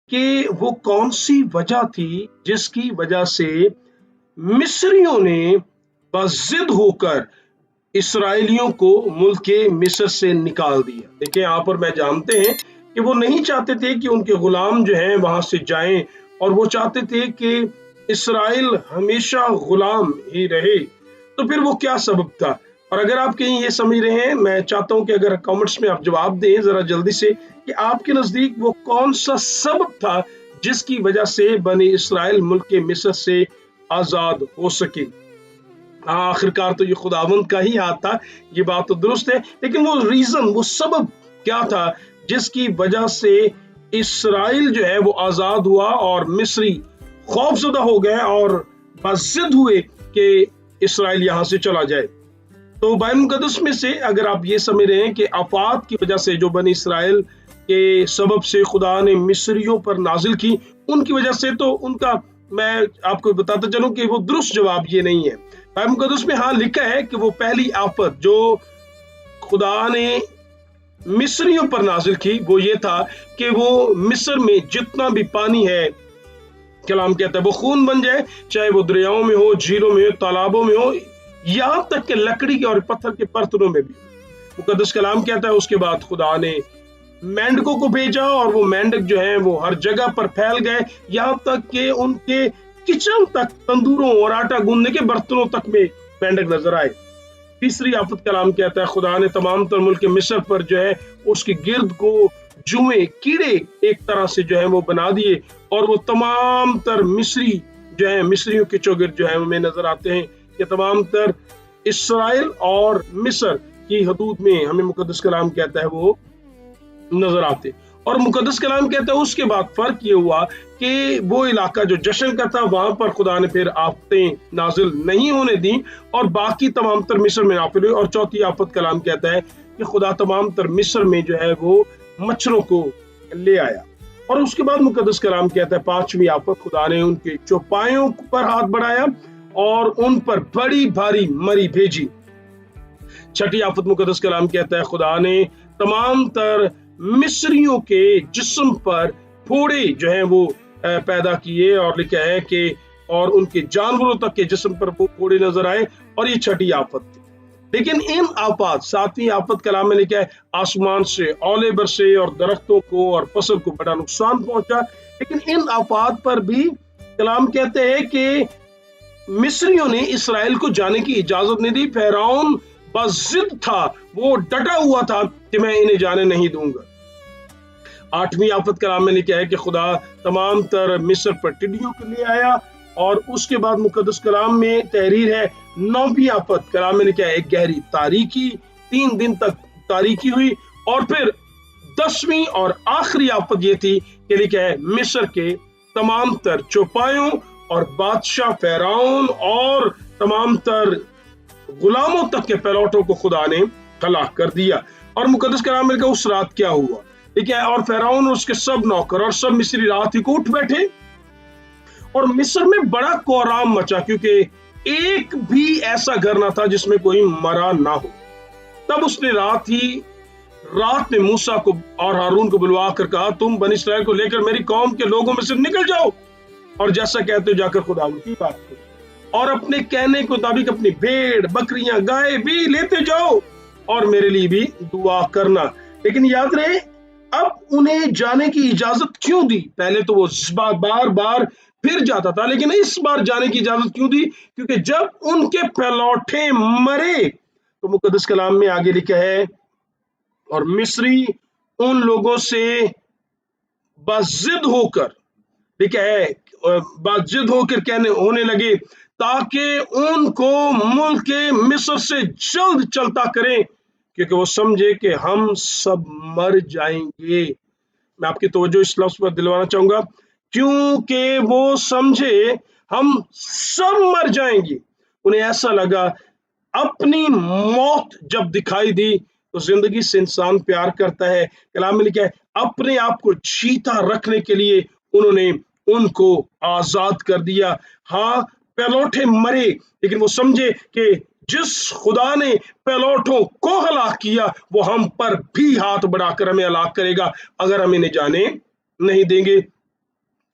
کہ وہ کون سی وجہ تھی جس کی وجہ سے مصریوں نے بضد ہو کر اسرائیلیوں کو ملک مصر سے نکال دیا۔ دیکھیں یہاں پر میں جانتے ہیں کہ وہ نہیں چاہتے تھے کہ ان کے غلام جو ہیں وہاں سے جائیں، اور وہ چاہتے تھے کہ اسرائیل ہمیشہ غلام ہی رہے۔ تو پھر وہ کیا سبب تھا؟ اور اگر آپ کہیں یہ سمجھ رہے ہیں، میں چاہتا ہوں کہ اگر کامنٹس میں آپ جواب دیں ذرا جلدی سے کہ آپ کے نزدیک وہ کون سا سبب تھا جس کی وجہ سے بنی اسرائیل ملک مصر سے آزاد ہو سکے۔ آخرکار تو یہ خداوند کا ہی ہاتھ تھا، یہ بات تو درست ہے، لیکن وہ ریزن، وہ سبب کیا تھا جس کی وجہ سے اسرائیل جو ہے وہ آزاد ہوا اور مصری خوف زدہ ہو گئے اور بضد ہوئے کہ اسرائیل یہاں سے چلا جائے۔ تو بائبل مقدس میں سے اگر آپ یہ سمجھ رہے ہیں کہ آفات کی وجہ سے جو بنی اسرائیل کے سبب سے خدا نے مصریوں پر نازل کی، ان کی وجہ سے، تو ان کا میں آپ کو بتاتا چلوں کہ وہ درست جواب یہ نہیں ہے۔ بائبل مقدس میں ہاں لکھا ہے کہ وہ پہلی آفت جو خدا نے مصریوں پر نازل کی وہ یہ تھا کہ وہ مصر میں جتنا بھی پانی ہے، کلام کہتا ہے وہ خون بن جائے، چاہے وہ دریاؤں میں ہو، جھیلوں میں ہو، تالابوں میں ہو، یہاں تک کہ لکڑی کے اور پتھر کے برتنوں میں بھی۔ مقدس کلام کہتا ہے اس کے بعد خدا نے مینڈکوں کو بھیجا، اور وہ مینڈک جو ہیں وہ ہر جگہ پر پھیل گئے، یہاں تک کہ ان کے کچن تک، تندوروں اور آٹا گوندنے کے برتنوں تک میں مینڈک نظر آئے۔ تیسری آفت کلام کہتا ہے خدا نے تمام تر ملک مصر پر جو ہے اس کے گرد کو جوئیں، کیڑے ایک طرح سے جو ہے وہ بنا دیے، اور وہ تمام تر مصری جو ہے، مصریوں کے چوگرد جو ہے ہمیں نظر آتے ہیں کہ تمام تر اسرائیل اور مصر کی حدود میں ہمیں مقدس کلام کہتا ہے وہ نظر آتے۔ اور مقدس کلام کہتا ہے اس کے بعد فرق یہ ہوا کہ وہ علاقہ جو جشن کا تھا وہاں پر خدا نے پھر آفتیں نازل نہیں ہونے دیں، اور باقی تمام تر مصر میں نافذ ہوئے۔ اور چوتھی آفت کلام کہتا ہے کہ خدا تمام تر مصر میں جو ہے وہ مچھروں کو لے آیا۔ اور اس کے بعد مقدس کلام کہتا ہے پانچویں آفت خدا نے ان کے چوپایوں پر ہاتھ بڑھایا اور ان پر بڑی بھاری مری بھیجی۔ چھٹی آفت مقدس کلام کہتا ہے خدا نے تمام تر مصریوں کے جسم پر پھوڑے جو ہیں وہ پیدا کیے، اور لکھا ہے کہ اور ان کے جانوروں تک کے جسم پر وہ پھوڑے نظر آئے، اور یہ چھٹی آفت تھی۔ لیکن ان آفات، ساتویں آفت کلام میں لکھا ہے آسمان سے اولے برسے اور درختوں کو اور فصل کو بڑا نقصان پہنچا۔ لیکن ان آفات پر بھی کلام کہتے ہیں کہ مصریوں نے اسرائیل کو جانے کی اجازت نہیں دی۔ فرعون بضد تھا، وہ ڈٹا ہوا تھا کہ میں انہیں جانے نہیں دوں گا۔ آٹھویں آفت کلام میں لکھا ہے کہ خدا تمام تر مصر پر ٹڈیوں کو لے آیا، اور اس کے بعد مقدس کلام میں تحریر ہے۔ نویں آفت کلام میں لکھا ہے ایک گہری تاریکی، 3 دن تک تاریکی ہوئی، اور پھر 10ویں اور آخری آفت یہ تھی کہ لکھا ہے مصر کے تمام تر چوپایوں اور بادشاہ فرعون اور تمام تر غلاموں تک کے پیلوٹوں کو خدا نے ہلاک کر دیا۔ اور مقدس کلام میں لکھا اس رات کیا ہوا، ٹھیک ہے، اور فرعون اور اس کے سب نوکر اور سب مصری رات ہی کو اٹھ بیٹھے، اور مصر میں بڑا کورام مچا، کیونکہ ایک بھی ایسا گھر نہ تھا جس میں کوئی مرا نہ ہو۔ تب اس نے رات میں موسیٰ کو اور ہارون کو بلوا کر کہا تم بنی اسرائیل کو لے کر میری قوم کے لوگوں میں سے نکل جاؤ، اور جیسا کہتے ہو جا کر خدا ان کی بات کرو، اور اپنے کہنے کے مطابق اپنی بھیڑ بکریاں گائے بھی لیتے جاؤ، اور میرے لیے بھی دعا کرنا۔ لیکن یاد رہے اب انہیں جانے کی اجازت کیوں دی؟ پہلے تو وہ بار بار پھر جاتا تھا، لیکن اس بار جانے کی اجازت کیوں دی؟ کیونکہ جب ان کے پلوٹے مرے تو مقدس کلام میں آگے لکھا ہے اور مصری ان لوگوں سے بضد ہو کر، لکھا ہے بضد ہو کر ہونے لگے تاکہ ان کو ملک مصر سے جلد چلتا کریں، کیونکہ وہ سمجھے کہ ہم سب مر جائیں گے۔ میں آپ کی توجہ اس لفظ پر دلوانا چاہوں گا، کیونکہ وہ سمجھے ہم سب مر جائیں گے۔ انہیں ایسا لگا، اپنی موت جب دکھائی دی تو زندگی سے انسان پیار کرتا ہے، کلام میں لکھا ہے اپنے آپ کو جیتا رکھنے کے لیے انہوں نے ان کو آزاد کر دیا۔ ہاں پیلوٹے مرے، لیکن وہ سمجھے کہ جس خدا نے پیلوٹوں کو ہلاک کیا وہ ہم پر بھی ہاتھ بڑھا کر ہمیں ہلاک کرے گا اگر ہم انہیں جانے نہیں دیں گے۔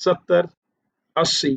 70-80,